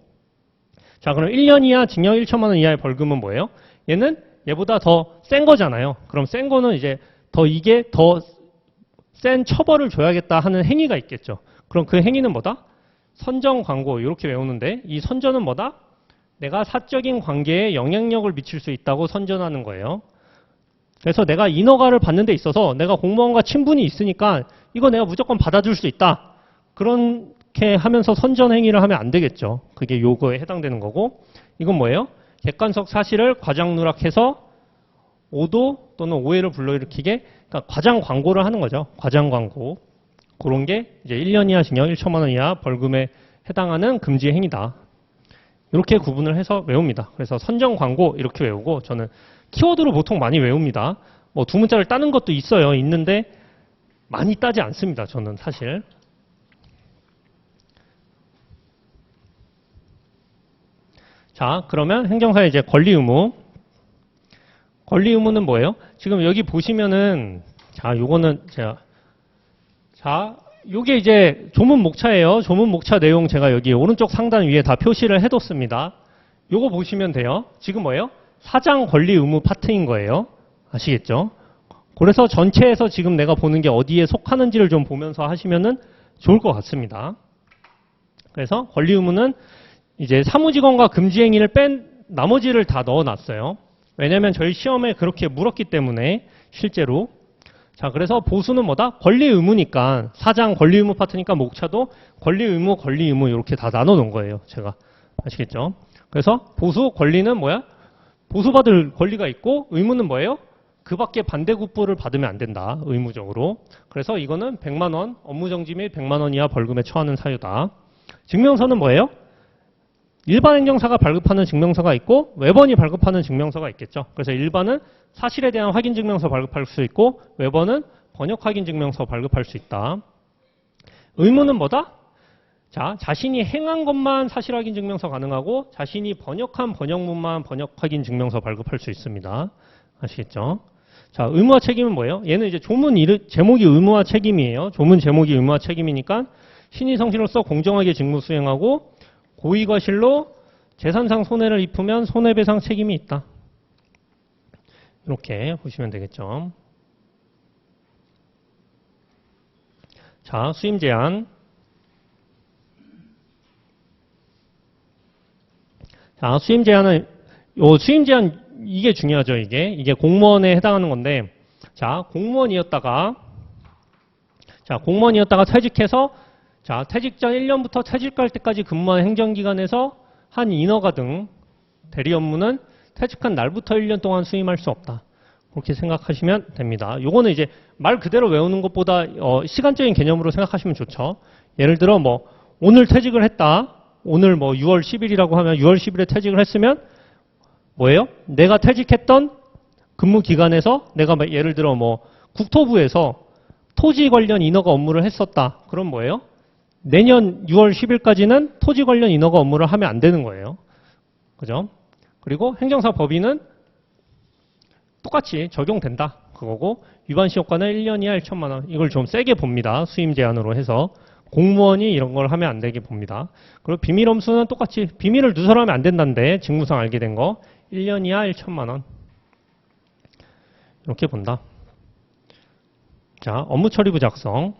자, 그럼 1년 이하 징역 1천만 원 이하의 벌금은 뭐예요? 얘는 얘보다 더 센 거잖아요. 그럼 센 거는 이제 이게 더 센 처벌을 줘야겠다 하는 행위가 있겠죠. 그럼 그 행위는 뭐다? 선전 광고, 이렇게 외우는데, 이 선전은 뭐다? 내가 사적인 관계에 영향력을 미칠 수 있다고 선전하는 거예요. 그래서 내가 인허가를 받는 데 있어서 내가 공무원과 친분이 있으니까 이거 내가 무조건 받아줄 수 있다. 그렇게 하면서 선전 행위를 하면 안 되겠죠. 그게 요거에 해당되는 거고, 이건 뭐예요? 객관적 사실을 과장 누락해서 오도 또는 오해를 불러일으키게 그러니까 과장 광고를 하는 거죠. 과장 광고. 그런 게 이제 1년 이하 징역 1천만 원 이하 벌금에 해당하는 금지 행위다. 이렇게 구분을 해서 외웁니다. 그래서 선정 광고 이렇게 외우고 저는 키워드로 보통 많이 외웁니다. 뭐 두 문자를 따는 것도 있어요. 있는데 많이 따지 않습니다. 저는 사실. 자, 그러면 행정사의 이제 권리 의무. 권리 의무는 뭐예요? 지금 여기 보시면은 자, 요거는 요게 이제 조문 목차예요. 조문 목차 내용 제가 여기 오른쪽 상단 위에 다 표시를 해뒀습니다. 요거 보시면 돼요. 지금 뭐예요? 사장 권리 의무 파트인 거예요. 아시겠죠? 그래서 전체에서 지금 내가 보는 게 어디에 속하는지를 좀 보면서 하시면은 좋을 것 같습니다. 그래서 권리 의무는 이제 사무직원과 금지 행위를 뺀 나머지를 다 넣어놨어요. 왜냐면 저희 시험에 그렇게 물었기 때문에 실제로. 자, 그래서 보수는 뭐다? 권리 의무니까 사장 권리 의무 파트니까 목차도 권리 의무 이렇게 다 나눠 놓은 거예요. 제가. 아시겠죠? 그래서 보수 권리는 뭐야? 보수받을 권리가 있고 의무는 뭐예요? 그 밖에 반대급부를 받으면 안 된다. 의무적으로. 그래서 이거는 100만 원, 업무정지 및 100만 원 이하 벌금에 처하는 사유다. 증명서는 뭐예요? 일반 행정사가 발급하는 증명서가 있고 외번이 발급하는 증명서가 있겠죠. 그래서 일반은 사실에 대한 확인 증명서 발급할 수 있고 외번은 번역 확인 증명서 발급할 수 있다. 의무는 뭐다? 자, 자신이 행한 것만 사실 확인 증명서 가능하고 자신이 번역한 번역문만 번역 확인 증명서 발급할 수 있습니다. 아시겠죠? 자, 의무와 책임은 뭐예요? 얘는 이제 조문 제목이 의무와 책임이에요. 조문 제목이 의무와 책임이니까 신의 성실로서 공정하게 직무 수행하고 고의과실로 재산상 손해를 입으면 손해배상 책임이 있다. 이렇게 보시면 되겠죠. 자, 수임 제한. 자, 수임 제한은 수임 제한 이게 중요하죠. 이게 공무원에 해당하는 건데, 자, 공무원이었다가 퇴직해서 자, 퇴직 전 1년부터 퇴직할 때까지 근무한 행정기관에서 한 인허가 등 대리 업무는 퇴직한 날부터 1년 동안 수임할 수 없다. 그렇게 생각하시면 됩니다. 요거는 이제 말 그대로 외우는 것보다 시간적인 개념으로 생각하시면 좋죠. 예를 들어 뭐 오늘 퇴직을 했다. 오늘 뭐 6월 10일이라고 하면 6월 10일에 퇴직을 했으면 뭐예요? 내가 퇴직했던 근무 기간에서 내가 예를 들어 뭐 국토부에서 토지 관련 인허가 업무를 했었다. 그럼 뭐예요? 내년 6월 10일까지는 토지 관련 인허가 업무를 하면 안 되는 거예요. 그죠? 그리고 행정사 법인은 똑같이 적용된다. 그거고 위반 시효과는 1년 이하 1천만 원. 이걸 좀 세게 봅니다. 수임 제한으로 해서. 공무원이 이런 걸 하면 안 되게 봅니다. 그리고 비밀 엄수는 똑같이 비밀을 누설하면 안 된다는데 직무상 알게 된 거 1년 이하 1천만 원. 이렇게 본다. 자, 업무 처리부 작성.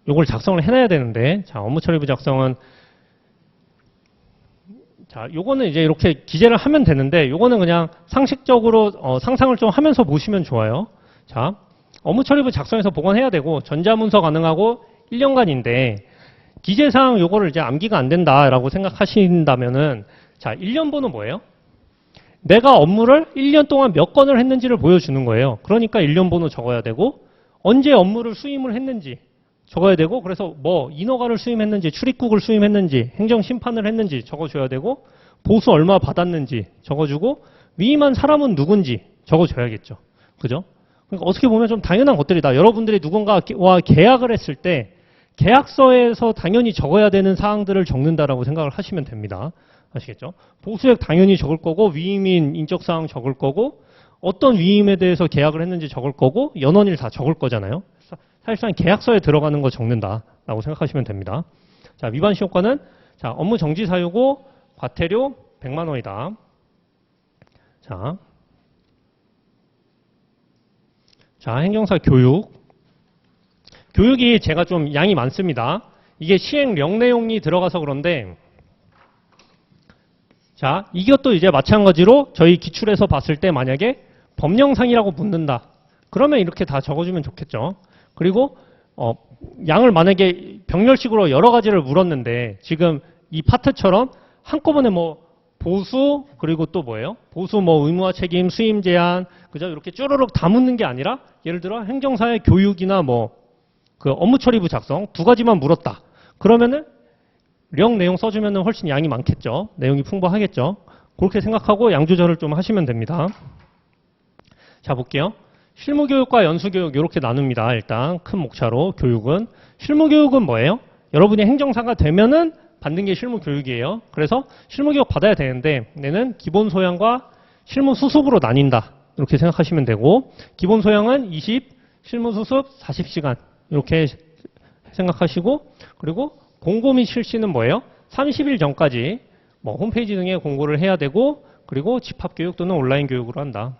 요걸 작성을 해놔야 되는데, 자, 업무 처리부 작성은, 자, 요거는 이제 이렇게 기재를 하면 되는데, 요거는 그냥 상식적으로, 상상을 좀 하면서 보시면 좋아요. 자, 업무 처리부 작성해서 보관해야 되고, 전자문서 가능하고 1년간인데, 기재상 요거를 이제 암기가 안 된다라고 생각하신다면은, 자, 1년번은 뭐예요? 내가 업무를 1년 동안 몇 건을 했는지를 보여주는 거예요. 그러니까 1년번호 적어야 되고, 언제 업무를 수임을 했는지, 적어야 되고 그래서 뭐 인허가를 수임했는지 출입국을 수임했는지 행정심판을 했는지 적어줘야 되고 보수 얼마 받았는지 적어주고 위임한 사람은 누군지 적어줘야겠죠. 그죠? 그러니까 어떻게 보면 좀 당연한 것들이다. 여러분들이 누군가와 계약을 했을 때 계약서에서 당연히 적어야 되는 사항들을 적는다라고 생각을 하시면 됩니다. 아시겠죠? 보수액 당연히 적을 거고 위임인 인적사항 적을 거고 어떤 위임에 대해서 계약을 했는지 적을 거고 연원일 다 적을 거잖아요. 사실상 계약서에 들어가는 거 적는다라고 생각하시면 됩니다. 자, 위반 시효과는 자, 업무 정지 사유고 과태료 100만 원이다. 자, 행정사 교육. 교육이 제가 좀 양이 많습니다. 이게 시행령 내용이 들어가서 그런데 자, 이것도 이제 마찬가지로 저희 기출에서 봤을 때 만약에 법령상이라고 묻는다. 그러면 이렇게 다 적어주면 좋겠죠. 그리고 양을 만약에 병렬식으로 여러 가지를 물었는데 지금 이 파트처럼 한꺼번에 뭐 보수 그리고 또 뭐예요? 보수 뭐 의무와 책임, 수임 제한 그죠? 이렇게 쭈르륵 다 묻는 게 아니라 예를 들어 행정사의 교육이나 뭐 그 업무 처리부 작성 두 가지만 물었다. 그러면은 령 내용 써주면은 훨씬 양이 많겠죠. 내용이 풍부하겠죠. 그렇게 생각하고 양 조절을 좀 하시면 됩니다. 자 볼게요. 실무교육과 연수교육 이렇게 나눕니다. 일단 큰 목차로 교육은 실무교육은 뭐예요? 여러분이 행정사가 되면은 받는 게 실무교육이에요. 그래서 실무교육 받아야 되는데 얘는 기본 소양과 실무 수습으로 나뉜다. 이렇게 생각하시면 되고 기본 소양은 20, 실무 수습 40시간 이렇게 생각하시고 그리고 공고 및 실시는 뭐예요? 30일 전까지 뭐 홈페이지 등에 공고를 해야 되고 그리고 집합교육 또는 온라인 교육으로 한다.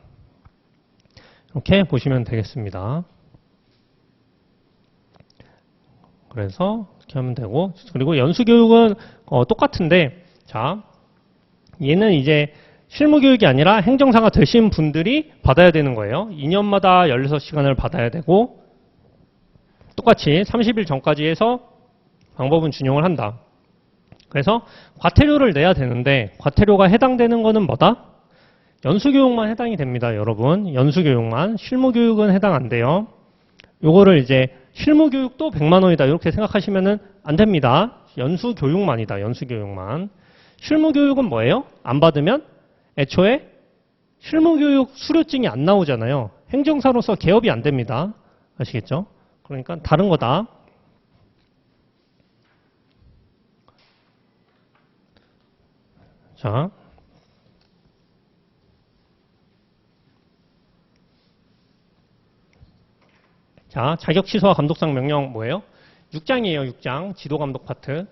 이렇게 보시면 되겠습니다. 그래서 이렇게 하면 되고 그리고 연수교육은 똑같은데 자 얘는 이제 실무교육이 아니라 행정사가 되신 분들이 받아야 되는 거예요. 2년마다 16시간을 받아야 되고 똑같이 30일 전까지 해서 방법은 준용을 한다. 그래서 과태료를 내야 되는데 과태료가 해당되는 거는 뭐다? 연수교육만 해당이 됩니다. 여러분 연수교육만 실무교육은 해당 안 돼요. 요거를 이제 실무교육도 100만 원이다 이렇게 생각하시면은 안 됩니다. 연수교육만이다. 연수교육만. 실무교육은 뭐예요? 안 받으면 애초에 실무교육 수료증이 안 나오잖아요. 행정사로서 개업이 안 됩니다. 아시겠죠? 그러니까 다른 거다. 자, 자격 취소와 감독상 명령 뭐예요? 6장이에요, 6장. 지도 감독 파트.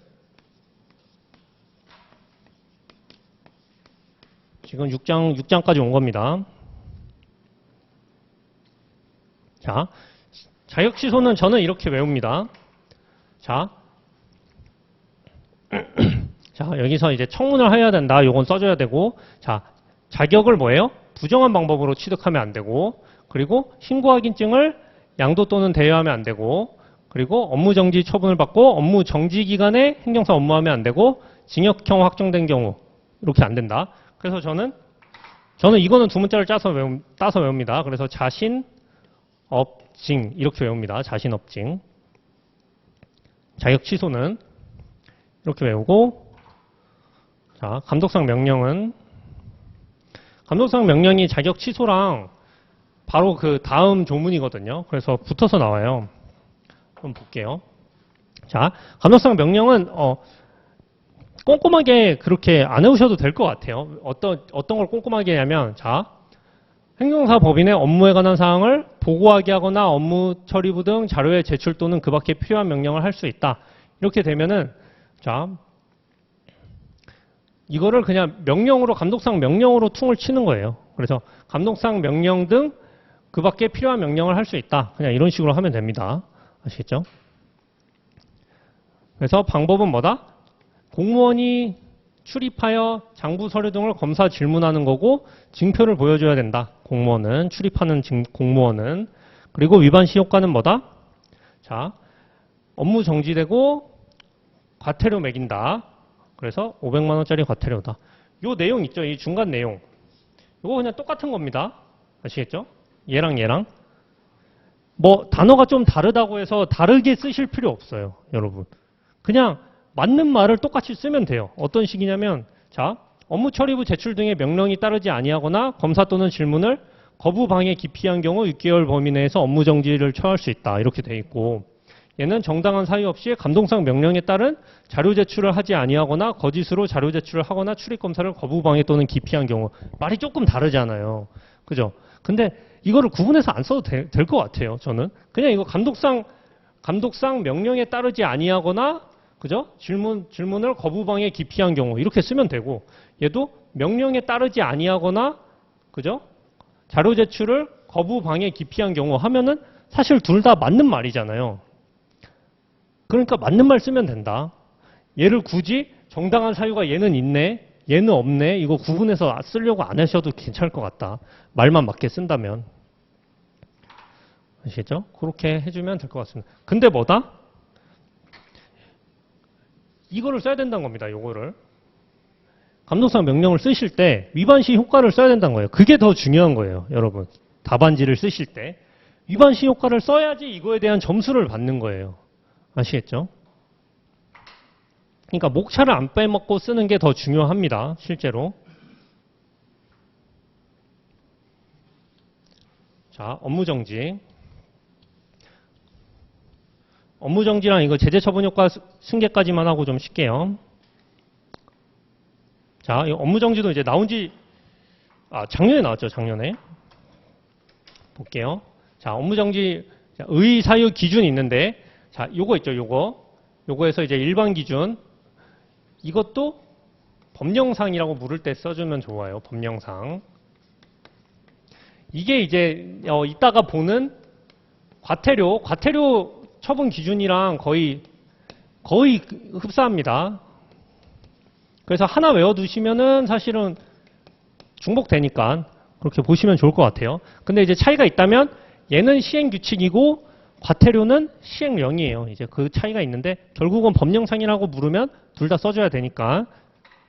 지금 6장까지 온 겁니다. 자, 자격 취소는 저는 이렇게 외웁니다. 자, 자, 여기서 이제 청문을 해야 된다. 요건 써줘야 되고, 자, 자격을 뭐예요? 부정한 방법으로 취득하면 안 되고, 그리고 신고 확인증을 양도 또는 대여하면 안 되고, 그리고 업무 정지 처분을 받고 업무 정지 기간에 행정사 업무하면 안 되고, 징역형 확정된 경우 이렇게 안 된다. 그래서 저는 이거는 두 문자를 따서 외웁니다. 그래서 자신 업징 이렇게 외웁니다. 자신 업징. 자격 취소는 이렇게 외우고, 자, 감독상 명령은 감독상 명령이 자격 취소랑 바로 그 다음 조문이거든요. 그래서 붙어서 나와요. 한번 볼게요. 자, 감독상 명령은 꼼꼼하게 그렇게 안 해오셔도 될 것 같아요. 어떤 걸 꼼꼼하게 하냐면, 자, 행정사 법인의 업무에 관한 사항을 보고하게 하거나 업무 처리부 등 자료의 제출 또는 그 밖에 필요한 명령을 할 수 있다. 이렇게 되면은, 자, 이거를 그냥 명령으로, 감독상 명령으로 퉁을 치는 거예요. 그래서 감독상 명령 등 그 밖에 필요한 명령을 할 수 있다. 그냥 이런 식으로 하면 됩니다. 아시겠죠? 그래서 방법은 뭐다? 공무원이 출입하여 장부 서류 등을 검사 질문하는 거고 증표를 보여줘야 된다. 공무원은 출입하는 공무원은. 그리고 위반 시 효과는 뭐다? 자, 업무 정지되고 과태료 매긴다. 그래서 500만 원짜리 과태료다. 요 내용 있죠? 이 중간 내용. 이거 그냥 똑같은 겁니다. 아시겠죠? 얘랑 뭐 단어가 좀 다르다고 해서 다르게 쓰실 필요 없어요. 여러분. 그냥 맞는 말을 똑같이 쓰면 돼요. 어떤 식이냐면, 자, 업무 처리부 제출 등의 명령이 따르지 아니하거나 검사 또는 질문을 거부 방해 기피한 경우 6개월 범위 내에서 업무 정지를 처할 수 있다. 이렇게 돼 있고, 얘는 정당한 사유 없이 감독상 명령에 따른 자료 제출을 하지 아니하거나 거짓으로 자료 제출을 하거나 출입 검사를 거부 방해 또는 기피한 경우. 말이 조금 다르잖아요. 그죠? 근데 이거를 구분해서 안 써도 될 것 같아요. 저는 그냥 이거 감독상 명령에 따르지 아니하거나, 그죠? 질문을 거부 방해 기피한 경우 이렇게 쓰면 되고, 얘도 명령에 따르지 아니하거나, 그죠? 자료 제출을 거부 방해 기피한 경우 하면은 사실 둘 다 맞는 말이잖아요. 그러니까 맞는 말 쓰면 된다. 얘를 굳이 정당한 사유가 얘는 있네, 얘는 없네, 이거 구분해서 쓰려고 안 하셔도 괜찮을 것 같다. 말만 맞게 쓴다면. 아시겠죠? 그렇게 해주면 될 것 같습니다. 근데 뭐다? 이거를 써야 된다는 겁니다. 요거를. 감독상 명령을 쓰실 때 위반 시 효과를 써야 된다는 거예요. 그게 더 중요한 거예요. 여러분. 답안지를 쓰실 때. 위반 시 효과를 써야지 이거에 대한 점수를 받는 거예요. 아시겠죠? 그러니까 목차를 안 빼먹고 쓰는 게 더 중요합니다. 실제로. 자, 업무정지. 업무정지랑 이거 제재처분효과 승계까지만 하고 좀 쉴게요. 자, 이 업무정지도 이제 나온 지, 작년에 나왔죠, 작년에. 볼게요. 자, 업무정지, 의, 사유, 기준이 있는데, 자, 요거 있죠, 요거에서 이제 일반 기준. 이것도 법령상이라고 물을 때 써주면 좋아요, 법령상. 이게 이제, 이따가 보는 과태료 처분 기준이랑 거의 흡사합니다. 그래서 하나 외워두시면은 사실은 중복되니까 그렇게 보시면 좋을 것 같아요. 근데 이제 차이가 있다면 얘는 시행규칙이고 과태료는 시행령이에요. 이제 그 차이가 있는데 결국은 법령상이라고 물으면 둘 다 써줘야 되니까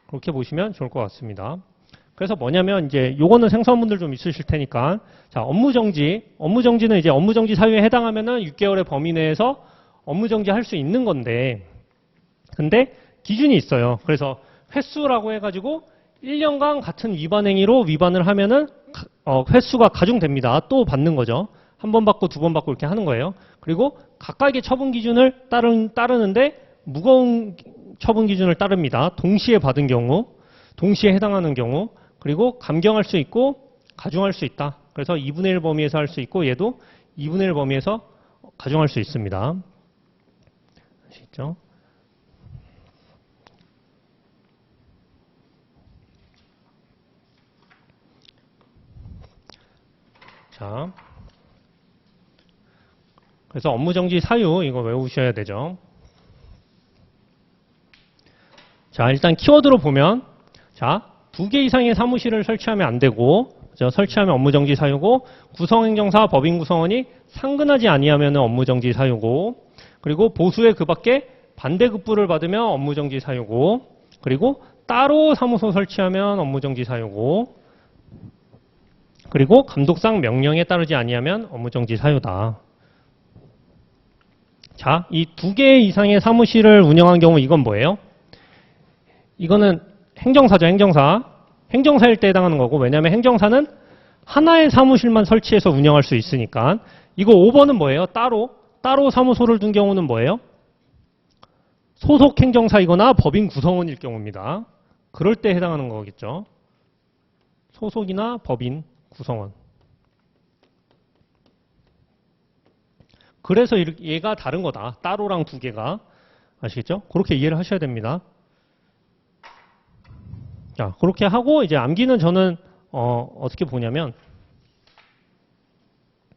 그렇게 보시면 좋을 것 같습니다. 그래서 뭐냐면 이제 요거는 생소한 분들 좀 있으실 테니까 자, 업무정지는 이제 업무정지 사유에 해당하면은 6개월의 범위 내에서 업무정지 할 수 있는 건데 근데 기준이 있어요. 그래서 횟수라고 해가지고 1년간 같은 위반 행위로 위반을 하면은 횟수가 가중됩니다. 또 받는 거죠. 한 번 받고 두 번 받고 이렇게 하는 거예요. 그리고 각각의 처분 기준을 따르는데 무거운 처분 기준을 따릅니다. 동시에 받은 경우, 동시에 해당하는 경우, 그리고 감경할 수 있고 가중할 수 있다. 그래서 2분의 1 범위에서 할 수 있고 얘도 2분의 1 범위에서 가중할 수 있습니다. 아시겠죠? 자, 그래서 업무정지 사유 이거 외우셔야 되죠. 자, 일단 키워드로 보면 자, 2개 이상의 사무실을 설치하면 안 되고 설치하면 업무정지 사유고 구성행정사 법인구성원이 상근하지 아니하면 업무정지 사유고 그리고 보수의 그 밖에 반대급부를 받으면 업무정지 사유고 그리고 따로 사무소 설치하면 업무정지 사유고 그리고 감독상 명령에 따르지 아니하면 업무정지 사유다. 자, 이 2개 이상의 사무실을 운영한 경우 이건 뭐예요? 이거는 행정사죠, 행정사. 행정사일 때 해당하는 거고 왜냐하면 행정사는 하나의 사무실만 설치해서 운영할 수 있으니까 이거 5번은 뭐예요? 따로 사무소를 둔 경우는 뭐예요? 소속 행정사이거나 법인 구성원일 경우입니다. 그럴 때 해당하는 거겠죠. 소속이나 법인 구성원. 그래서 얘가 다른 거다. 따로랑 2개가. 아시겠죠? 그렇게 이해를 하셔야 됩니다. 자, 그렇게 하고 이제 암기는 저는 어떻게 보냐면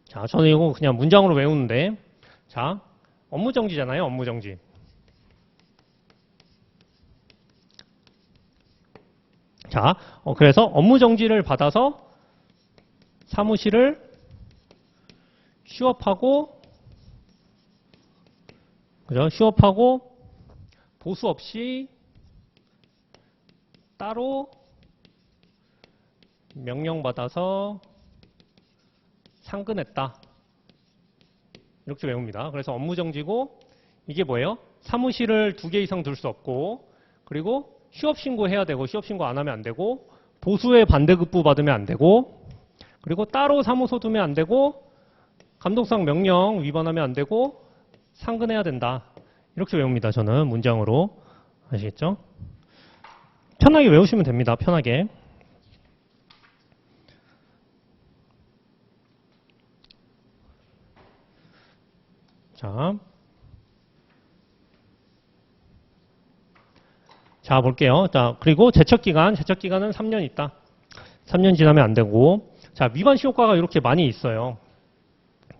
자, 저는 이거 그냥 문장으로 외우는데 자, 업무정지잖아요. 업무정지. 자, 그래서 업무정지를 받아서 사무실을 휴업하고 그죠? 휴업하고 보수 없이 따로 명령받아서 상근했다. 이렇게 외웁니다. 그래서 업무정지고 이게 뭐예요? 사무실을 2개 이상 둘 수 없고 그리고 휴업신고해야 되고 휴업신고 안 하면 안 되고 보수의 반대급부 받으면 안 되고 그리고 따로 사무소 두면 안 되고 감독상 명령 위반하면 안 되고 상근해야 된다. 이렇게 외웁니다. 저는 문장으로. 아시겠죠? 편하게 외우시면 됩니다. 편하게. 자, 볼게요. 자, 그리고 제척기간은 3년 있다. 3년 지나면 안 되고. 자, 위반시 효과가 이렇게 많이 있어요.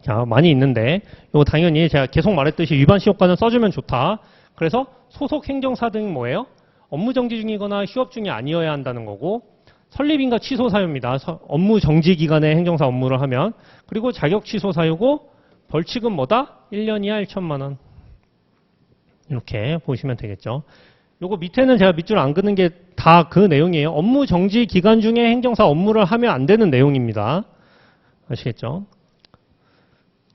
자, 많이 있는데, 이거 당연히 제가 계속 말했듯이 위반시 효과는 써주면 좋다. 그래서 소속 행정사 등 뭐예요? 업무정지 중이거나 휴업 중이 아니어야 한다는 거고, 설립인가 취소 사유입니다. 업무 정지 기간에 행정사 업무를 하면. 그리고 자격 취소 사유고, 벌칙은 뭐다? 1년 이하 1천만 원. 이렇게 보시면 되겠죠. 요거 밑에는 제가 밑줄 안 긋는 게 다 그 내용이에요. 업무 정지 기간 중에 행정사 업무를 하면 안 되는 내용입니다. 아시겠죠?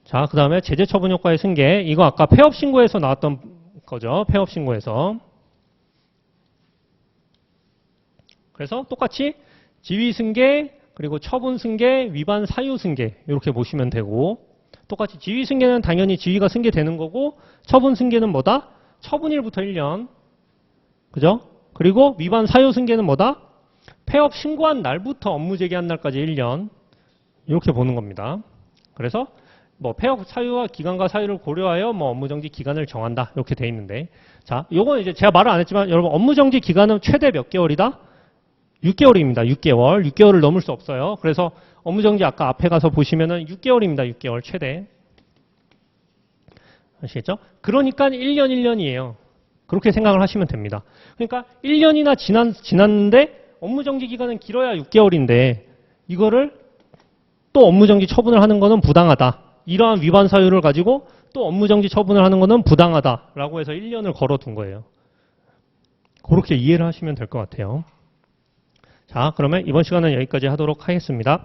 자, 그 다음에 제재 처분 효과의 승계. 이거 아까 폐업 신고에서 나왔던 거죠. 폐업 신고에서. 그래서 똑같이 지위 승계, 그리고 처분 승계, 위반 사유 승계 이렇게 보시면 되고, 똑같이 지위 승계는 당연히 지위가 승계되는 거고, 처분 승계는 뭐다? 처분일부터 1년. 그죠? 그리고 위반 사유 승계는 뭐다? 폐업 신고한 날부터 업무 재개한 날까지 1년. 이렇게 보는 겁니다. 그래서 뭐 폐업 사유와 기간과 사유를 고려하여 뭐 업무 정지 기간을 정한다. 이렇게 돼 있는데. 자, 요건 이제 제가 말을 안 했지만 여러분 업무 정지 기간은 최대 몇 개월이다? 6개월입니다. 6개월. 6개월을 넘을 수 없어요. 그래서 업무 정지 아까 앞에 가서 보시면은 6개월입니다. 6개월 최대. 아시겠죠? 그러니까 1년 1년이에요. 그렇게 생각을 하시면 됩니다. 그러니까 1년이나 지났는데 업무 정지 기간은 길어야 6개월인데 이거를 또 업무 정지 처분을 하는 거는 부당하다. 이러한 위반 사유를 가지고 또 업무 정지 처분을 하는 거는 부당하다라고 해서 1년을 걸어둔 거예요. 그렇게 이해를 하시면 될 것 같아요. 자, 그러면 이번 시간은 여기까지 하도록 하겠습니다.